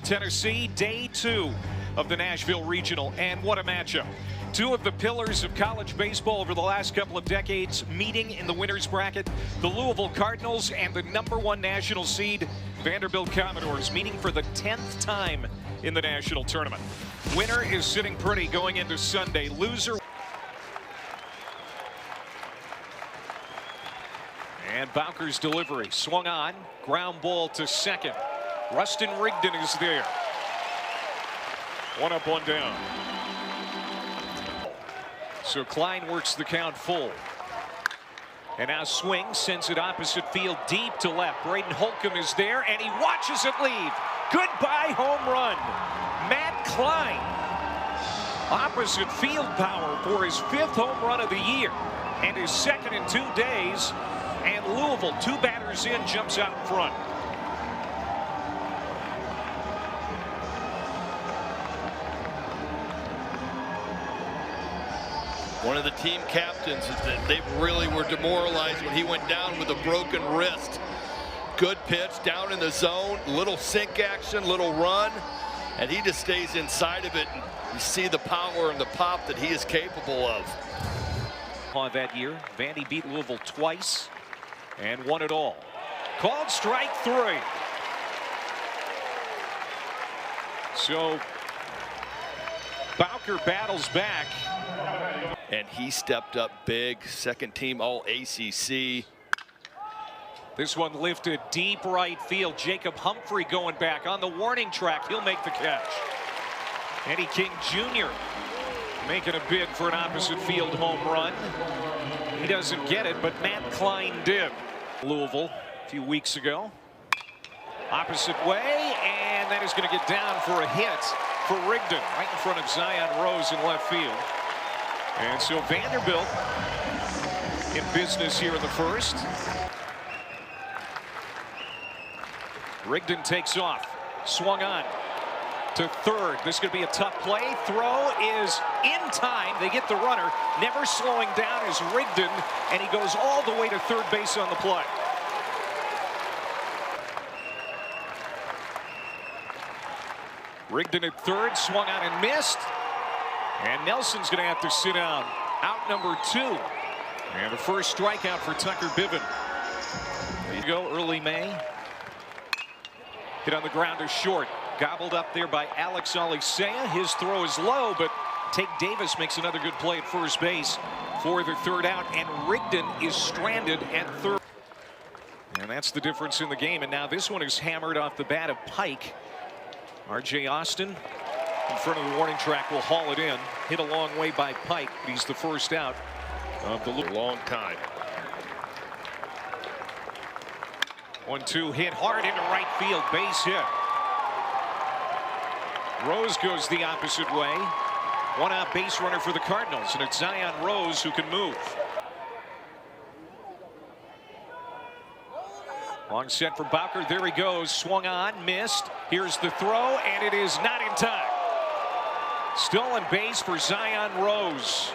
Tennessee, day 2 of the Nashville Regional, and what a matchup. Two of the pillars of college baseball over the last couple of decades meeting in the winner's bracket. The Louisville Cardinals and the #1 national seed Vanderbilt Commodores meeting for the 10th time in the national tournament. Winner is sitting pretty going into Sunday. Loser. And Bowker's delivery swung on, ground ball to second. Rustin Rigdon is there. One up, one down. So Klein works the count full. And now swings, sends it opposite field deep to left. Braden Holcomb is there, and he watches it leave. Goodbye home run. Matt Klein. Opposite field power for his 5th home run of the year. And his 2nd in 2 days. And Louisville, 2 batters in, jumps out in front. One of the team captains is that they really were demoralized when he went down with a broken wrist. Good pitch down in the zone, little sink action, little run, and he just stays inside of it. And you see the power and the pop that he is capable of. On that year, Vandy beat Louisville twice and won it all. Called strike 3. So Bowker battles back. And he stepped up big, 2nd team all ACC. This one lifted deep right field. Jacob Humphrey going back on the warning track. He'll make the catch. Eddie King Jr. making a bid for an opposite field home run. He doesn't get it, but Matt Klein did. Louisville a few weeks ago. Opposite way, and that is going to get down for a hit for Rigdon right in front of Zion Rose in left field. And so Vanderbilt in business here in the 1st. Rigdon takes off, swung on to 3rd. This is going to be a tough play. Throw is in time. They get the runner, never slowing down is Rigdon, and he goes all the way to 3rd base on the play. Rigdon at 3rd, swung on and missed. And Nelson's going to have to sit down. Out number 2. And the first strikeout for Tucker Biven. There you go, early May. Hit on the ground to short. Gobbled up there by Alex Alicea. His throw is low, but Tate Davis makes another good play at first base for the 3rd out. And Rigdon is stranded at 3rd. And that's the difference in the game. And now this one is hammered off the bat of Pike. R.J. Austin in front of the warning track will haul it in. Hit a long way by Pike. He's the first out of the long time. 1-2 hit hard into right field, base hit. Rose goes the opposite way. 1 out base runner for the Cardinals, and it's Zion Rose who can move. Long set for Bowker. There he goes. Swung on, missed. Here's the throw, and it is not in time. Stolen base for Zion Rose.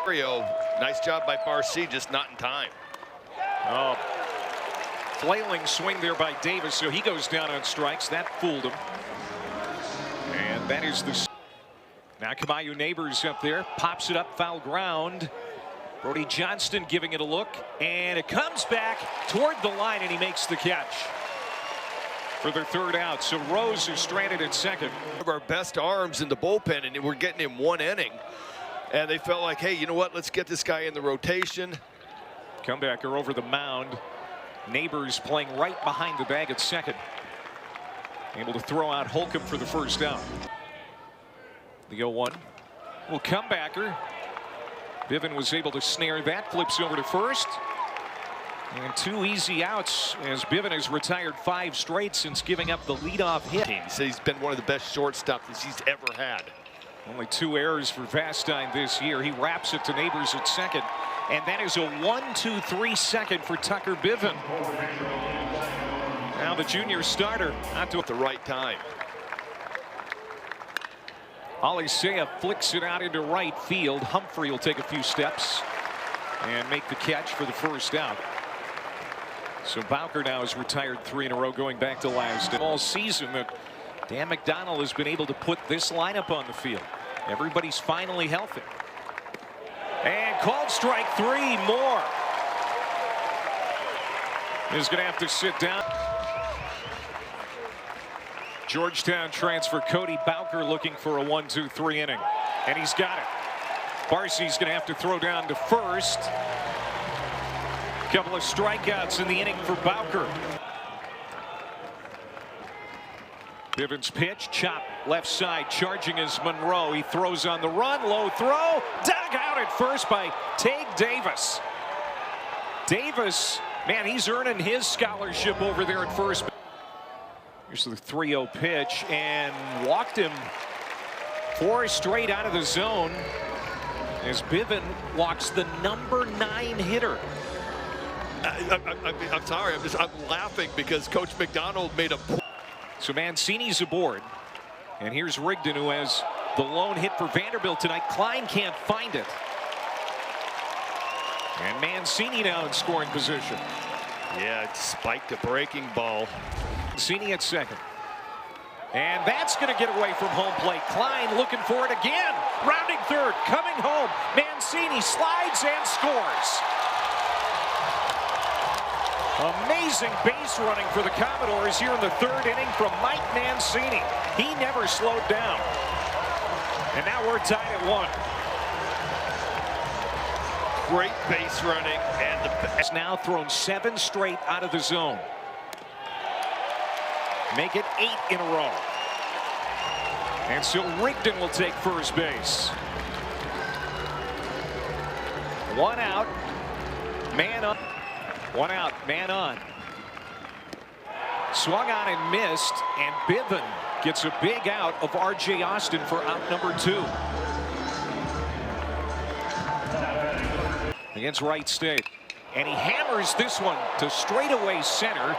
Nice job by Marcy, just not in time. Oh, flailing swing there by Davis, so he goes down on strikes. That fooled him. And that is the. Now Kamayu Neighbors up there, pops it up, foul ground. Brody Johnston giving it a look, and it comes back toward the line, and he makes the catch for their 3rd out. So Rose is stranded at 2nd. One of our best arms in the bullpen, and we're getting him 1 inning. And they felt like, hey, you know what? Let's get this guy in the rotation. Comebacker over the mound. Neighbors playing right behind the bag at 2nd. Able to throw out Holcomb for the 1st out. The 0-1. Well, comebacker. Biven was able to snare that. Flips over to 1st. And 2 easy outs as Biven has retired 5 straight since giving up the leadoff hit. He said he's been one of the best shortstops he's ever had. Only 2 errors for Vastine this year. He wraps it to Neighbors at 2nd. And that is a 1-2-3 second for Tucker Biven. Now the junior starter not to at the right time. Alicea flicks it out into right field. Humphrey will take a few steps and make the catch for the 1st out. So Bowker now has retired 3 in a row going back to last all season that Dan McDonnell has been able to put this lineup on the field. Everybody's finally healthy. And called strike 3 more. He's going to have to sit down. Georgetown transfer Cody Bowker looking for a 1-2-3 inning. And he's got it. Barcy's going to have to throw down to first. Couple of strikeouts in the inning for Bowker. Bivens pitch, chop left side, charging is Monroe. He throws on the run, low throw, dug out at first by Tague Davis. Davis, man, he's earning his scholarship over there at first. Here's the 3-0 pitch, and walked him 4 straight out of the zone as Bivens walks the number 9 hitter. I'm sorry, I'm laughing because Coach McDonald made a point. So Mancini's aboard, and here's Rigdon, who has the lone hit for Vanderbilt tonight. Klein can't find it, and Mancini now in scoring position. Yeah, it spiked a breaking ball. Mancini at second, and that's going to get away from home plate. Klein looking for it again, rounding third, coming home. Mancini slides and scores. Amazing base running for the Commodores here in the 3rd inning from Mike Mancini. He never slowed down. And now we're tied at 1. Great base running, and the has now thrown 7 straight out of the zone. Make it 8 in a row. And so Rigdon will take first base. 1 out, man up. 1 out, man on. Swung on and missed, and Bivens gets a big out of R.J. Austin for out number 2. Against Wright State. And he hammers this one to straightaway center.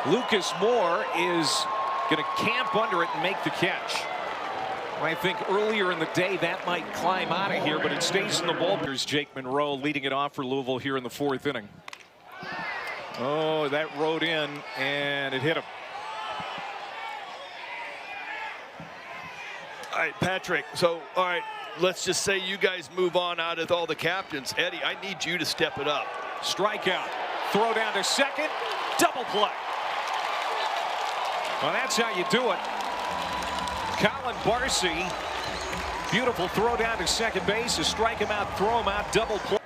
Lucas Moore is going to camp under it and make the catch. I think earlier in the day that might climb out of here, but it stays in the ball. Here's Jake Monroe leading it off for Louisville here in the 4th inning. Oh, that rode in, and it hit him. All right, Patrick, so, all right, let's just say you guys move on out of all the captains. Eddie, I need you to step it up. Strikeout, throw down to second, double play. Well, that's how you do it. Colin Barcy, beautiful throw down to second base, to strike him out, throw him out, double play.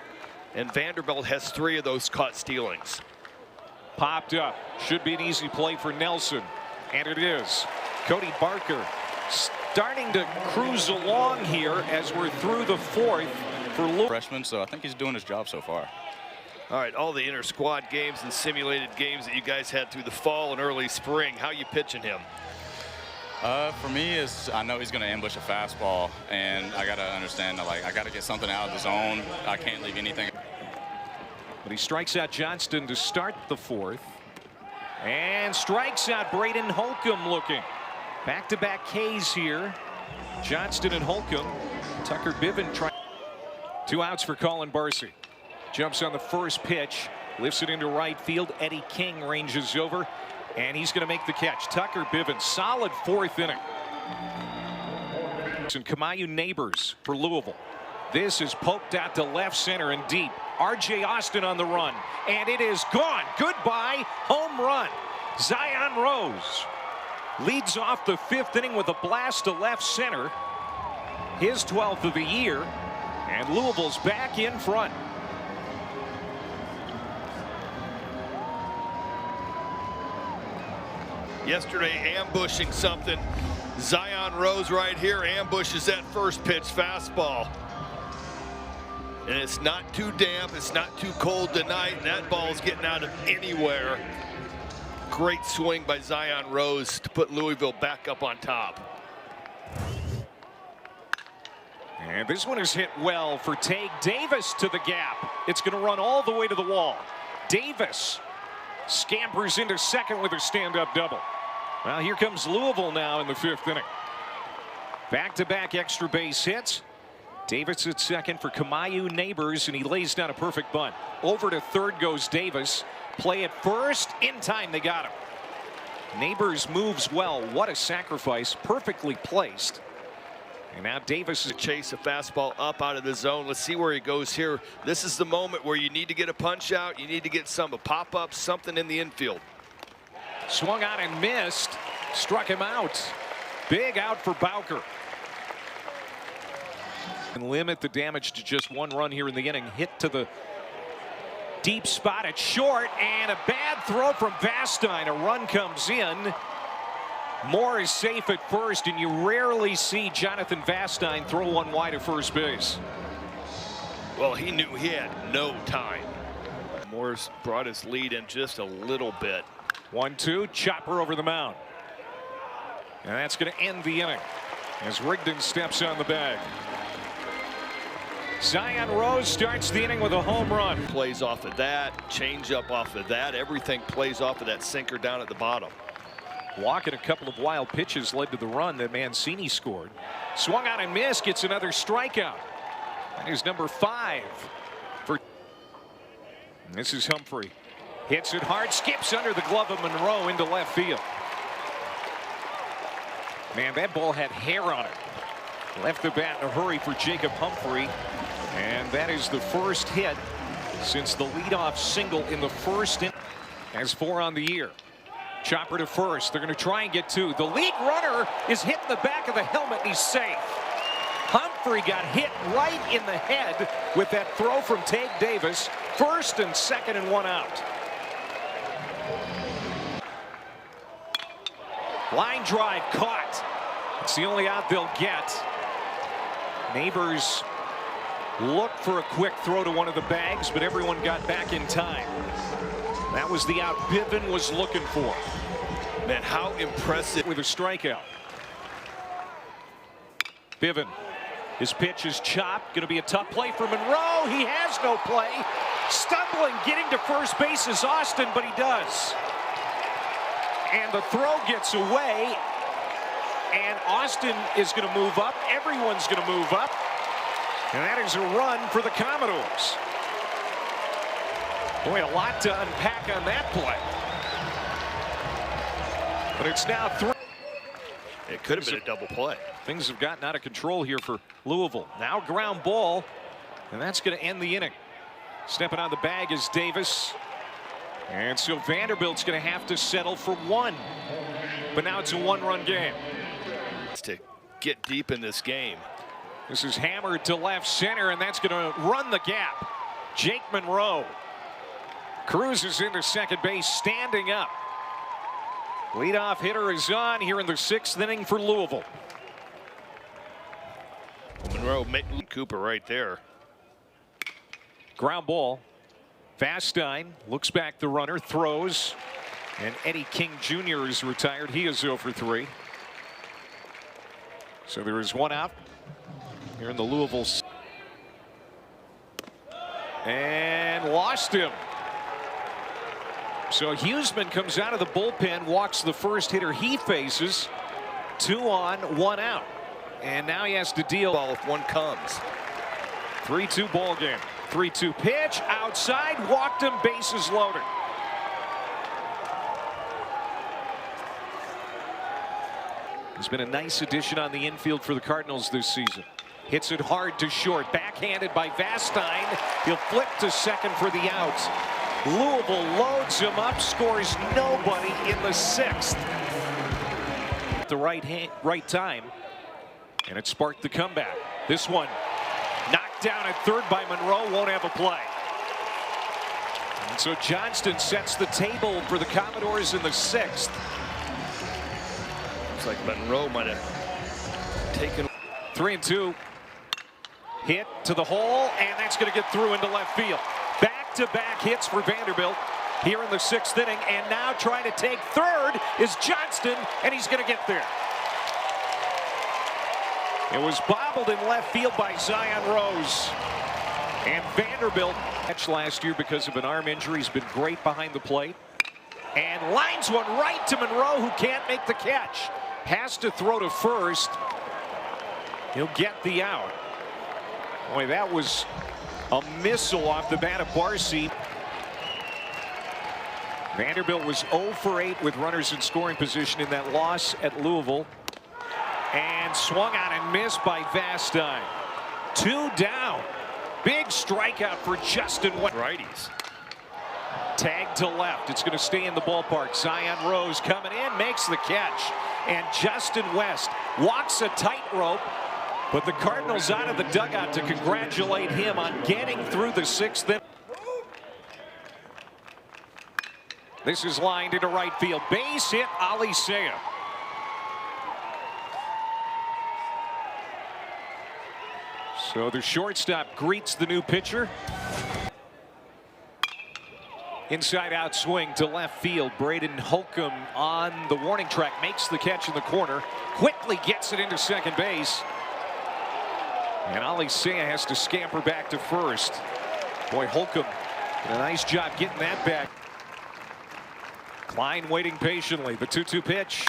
And Vanderbilt has 3 of those caught stealings. Popped up, should be an easy play for Nelson, and it is. Cody Bowker starting to cruise along here as we're through the 4th for Louisville. Freshman, so I think he's doing his job so far. All right, all the inter-squad games and simulated games that you guys had through the fall and early spring, how you pitching him? For me, I know he's going to ambush a fastball, and I got to understand that, like, I got to get something out of the zone. I can't leave anything. But he strikes out Johnston to start the 4th, and strikes out Braden Holcomb looking. Back-to-back Ks here. Johnston and Holcomb. Tucker Bivens trying. 2 outs for Colin Barcy. Jumps on the first pitch, lifts it into right field. Eddie King ranges over, and he's going to make the catch. Tucker Bivens, solid 4th inning. And Kamayu Neighbors for Louisville. This is poked out to left center and deep. R.J. Austin on the run, and it is gone. Goodbye, home run. Zion Rose leads off the 5th inning with a blast to left center. His 12th of the year, and Louisville's back in front. Yesterday, ambushing something. Zion Rose right here ambushes that first pitch fastball. And it's not too damp, it's not too cold tonight, and that ball's getting out of anywhere. Great swing by Zion Rose to put Louisville back up on top. And this one is hit well for Tague Davis to the gap. It's going to run all the way to the wall. Davis scampers into second with a stand-up double. Well, here comes Louisville now in the 5th inning. Back-to-back extra base hits. Davis at second for Kamayu Neighbors, and he lays down a perfect bunt. Over to third goes Davis. play at first. In time, they got him. Neighbors moves well. What a sacrifice. Perfectly placed. And now Davis is chase a fastball up out of the zone. Let's see where he goes here. This is the moment where you need to get a punch out. You need to get a pop up, something in the infield. swung on and missed. Struck him out. Big out for Bowker. And limit the damage to just one run here in the inning. Hit to the deep spot at short, and a bad throw from Vastine. A run comes in. Moore is safe at first, and you rarely see Jonathan Vastine throw one wide to first base. Well, he knew he had no time. Moore's brought his lead in just a little bit. 1-2, chopper over the mound. And that's going to end the inning as Rigdon steps on the bag. Zion Rose starts the inning with a home run. Plays off of that, change up off of that. Everything plays off of that sinker down at the bottom. Walk and a couple of wild pitches led to the run that Mancini scored. Swung on and missed, gets another strikeout. That is number 5 for. This is Humphrey. Hits it hard, skips under the glove of Monroe into left field. Man, that ball had hair on it. Left the bat in a hurry for Jacob Humphrey. And that is the first hit since the leadoff single in the first inning. Has 4 on the year. Chopper to first. They're going to try and get 2. The lead runner is hit in the back of the helmet, and he's safe. Humphrey got hit right in the head with that throw from Tate Davis. First and second and 1 out. Line drive caught. It's the only out they'll get. Neighbors looked for a quick throw to one of the bags, but everyone got back in time. That was the out Bivin was looking for. Man, how impressive. With a strikeout. Bivin, his pitch is chopped. Going to be a tough play for Monroe. He has no play. Stumbling, getting to first base is Austin, but he does. And the throw gets away. And Austin is going to move up. Everyone's going to move up. And that is a run for the Commodores. Boy, a lot to unpack on that play. But it's now 3. It could have been a double play. Things have gotten out of control here for Louisville. Now ground ball, and that's going to end the inning. Stepping on the bag is Davis. And so Vanderbilt's going to have to settle for 1. But now it's a 1-run game. To get deep in this game. This is hammered to left center, and that's going to run the gap. Jake Monroe cruises into second base, standing up. Leadoff hitter is on here in the 6th inning for Louisville. Monroe, Cooper right there. Ground ball. Vastine looks back the runner, throws, and Eddie King Jr. is retired. He is 0 for 3. So there is 1 out here in the Louisville. And lost him. So Huseman comes out of the bullpen, walks the first hitter he faces. 2 on, 1 out. And now he has to deal if one comes. 3-2 ball game. 3-2 pitch outside, walked him, bases loaded. He's been a nice addition on the infield for the Cardinals this season. Hits it hard to short, backhanded by Vastine. He'll flip to second for the out. Louisville loads him up, scores nobody in the 6th. At the right time, and it sparked the comeback. This one knocked down at third by Monroe, won't have a play. And so Johnston sets the table for the Commodores in the 6th. Looks like Monroe might have taken 3-2. Hit to the hole, and that's going to get through into left field. Back-to-back hits for Vanderbilt here in the 6th inning, and now trying to take third is Johnston, and he's going to get there. It was bobbled in left field by Zion Rose. And Vanderbilt, catch last year because of an arm injury, has been great behind the plate. And lines one right to Monroe, who can't make the catch. Has to throw to first. He'll get the out. Boy, that was a missile off the bat of Barcy. Vanderbilt was 0 for 8 with runners in scoring position in that loss at Louisville. And swung on and missed by Vastine. 2 down. Big strikeout for Justin West. Righties. Tag to left. It's going to stay in the ballpark. Zion Rose coming in, makes the catch. And Justin West walks a tightrope. But the Cardinals out of the dugout to congratulate him on getting through the 6th inning. This is lined into right field. Base hit, Ali Saya. So the shortstop greets the new pitcher. Inside out swing to left field. Braden Holcomb on the warning track makes the catch in the corner. Quickly gets it into second base. And Ali Saya has to scamper back to first. Boy, Holcomb did a nice job getting that back. Klein waiting patiently. The 2-2 pitch.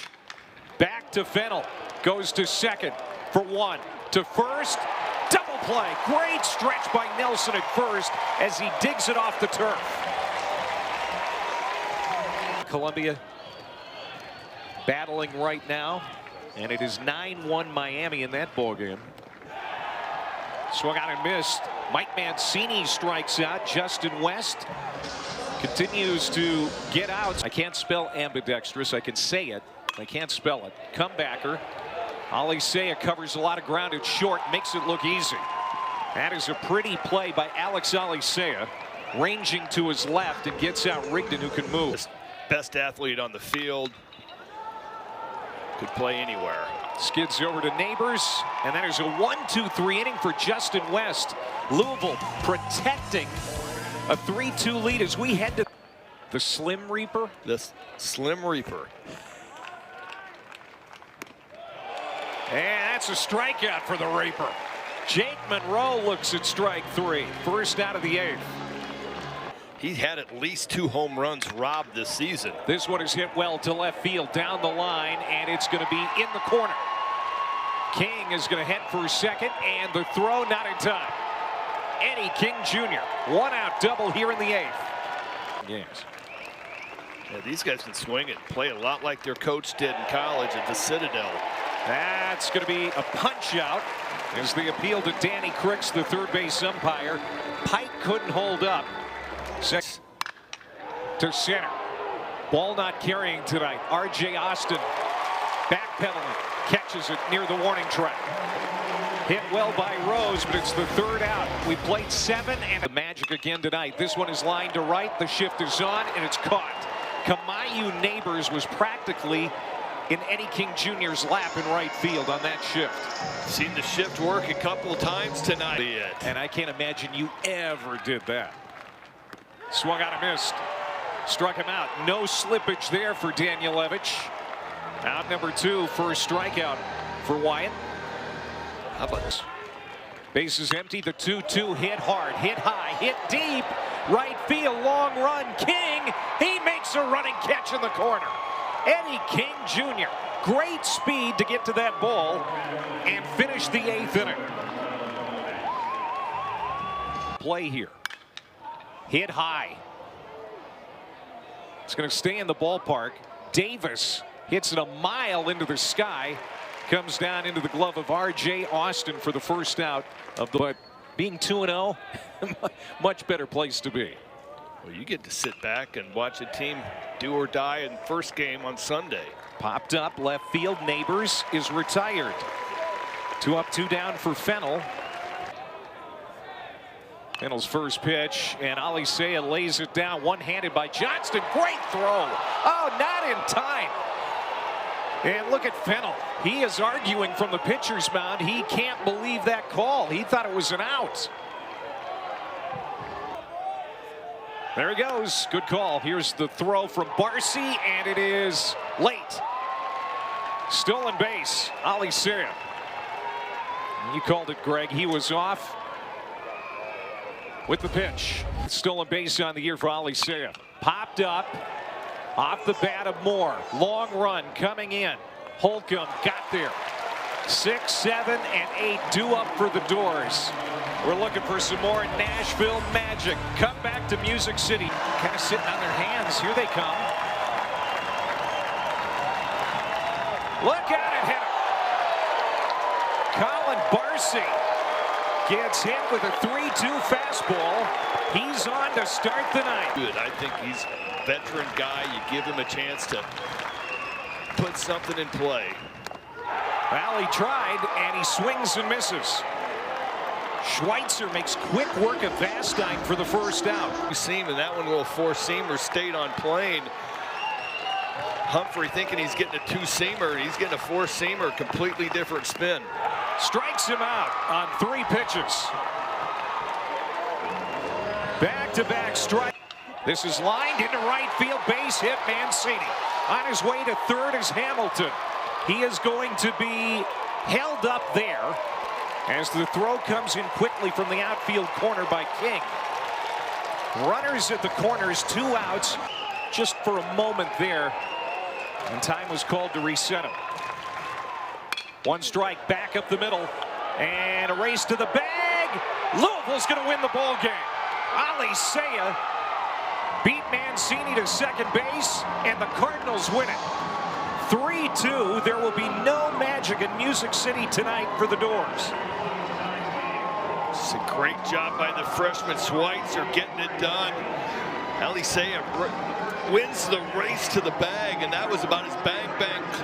Back to Fennell. Goes to second for 1. To first. Double play. Great stretch by Nelson at first as he digs it off the turf. Columbia battling right now. And it is 9-1 Miami in that ballgame. Swung out and missed. Mike Mancini strikes out. Justin West continues to get out. I can't spell ambidextrous. I can say it. I can't spell it. Comebacker. Ali Saya covers a lot of ground at short. Makes it look easy. That is a pretty play by Alex Ali Saya. Ranging to his left and gets out Rigdon, who can move. Best athlete on the field. Could play anywhere. Skids over to Neighbors, and that is a 1-2-3 inning for Justin West. Louisville protecting a 3-2 lead as we head to the Slim Reaper. The Slim Reaper. And that's a strikeout for the Reaper. Jake Monroe looks at strike 3. First out of the 8th. He had at least 2 home runs robbed this season. This one is hit well to left field down the line, and it's going to be in the corner. King is going to head for second, and the throw not in time. Eddie King Jr. 1-out double here in the 8th. Yes. Yeah, these guys can swing and play a lot like their coach did in college at the Citadel. That's going to be a punch out as they appeal to Danny Cricks, the third base umpire. Pike couldn't hold up. 6 to center. Ball not carrying tonight. R.J. Austin backpedaling. Catches it near the warning track. Hit well by Rose, but it's the 3rd out. We played 7 and the Magic again tonight. This one is lined to right. The shift is on and it's caught. Kamayu Neighbors was practically in Eddie King Jr.'s lap in right field on that shift. Seen the shift work a couple of times tonight. And I can't imagine you ever did that. Swung out and missed. Struck him out. No slippage there for Danielewicz. Out number 2 for a strikeout for Wyatt. How about this? Base is empty. The 2-2 hit hard, hit high, hit deep. Right field, long run. King, he makes a running catch in the corner. Eddie King Jr. Great speed to get to that ball and finish the 8th inning. Play here. Hit high. It's going to stay in the ballpark. Davis hits it a mile into the sky. Comes down into the glove of R.J. Austin for the first out of the. But being 2-0, much better place to be. Well, you get to sit back and watch a team do or die in first game on Sunday. Popped up left field. Neighbors is retired. 2 up, 2 down for Fennell. Fennell's first pitch, and Ali Saya lays it down one-handed by Johnston. Great throw. Oh, not in time. And look at Fennell. He is arguing from the pitcher's mound. He can't believe that call. He thought it was an out. There he goes. Good call. Here's the throw from Barcy, and it is late. Stolen base. Ali Saya. You called it, Greg. He was off with the pitch. Stolen base on the year for Ali Saya. Popped up off the bat of Moore. Long run coming in. Holcomb got there. 6, 7, and 8 due up for the doors. We're looking for some more Nashville magic. Come back to Music City. Kind of sitting on their hands. Here they come. Colin Barcy gets hit with a 3-2 fastball. He's on to start the ninth. Good. I think he's a veteran guy. You give him a chance to put something in play. Well, he tried, and he swings and misses. Schweitzer makes quick work of Vastine for the first out. Seam, and that one little four-seamer stayed on plane. Humphrey thinking he's getting a two-seamer, and he's getting a four-seamer, completely different spin. Strikes him out on 3 pitches. Back-to-back strike. This is lined into right field, base hit. Mancini on his way to third is Hamilton. He is going to be held up there as the throw comes in quickly from the outfield corner by King. Runners at the corners, 2 outs just for a moment there, and time was called to reset him. 1 strike, back up the middle, and a race to the bag. Louisville's going to win the ball game. Ali Saya beat Mancini to second base, and the Cardinals win it. 3-2. There will be no magic in Music City tonight for the Doors. It's a great job by the freshman Schweitzer getting it done. Alisea wins the race to the bag, and that was about as bang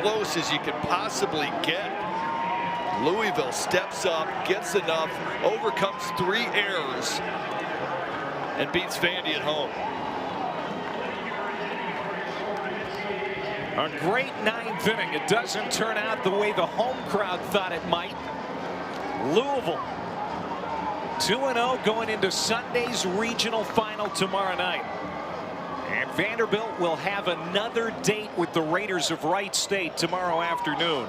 close as you could possibly get. Louisville steps up, gets enough, overcomes 3 errors, and beats Vandy at home. A great 9th inning. It doesn't turn out the way the home crowd thought it might. Louisville 2-0 going into Sunday's regional final tomorrow night. And Vanderbilt will have another date with the Raiders of Wright State tomorrow afternoon.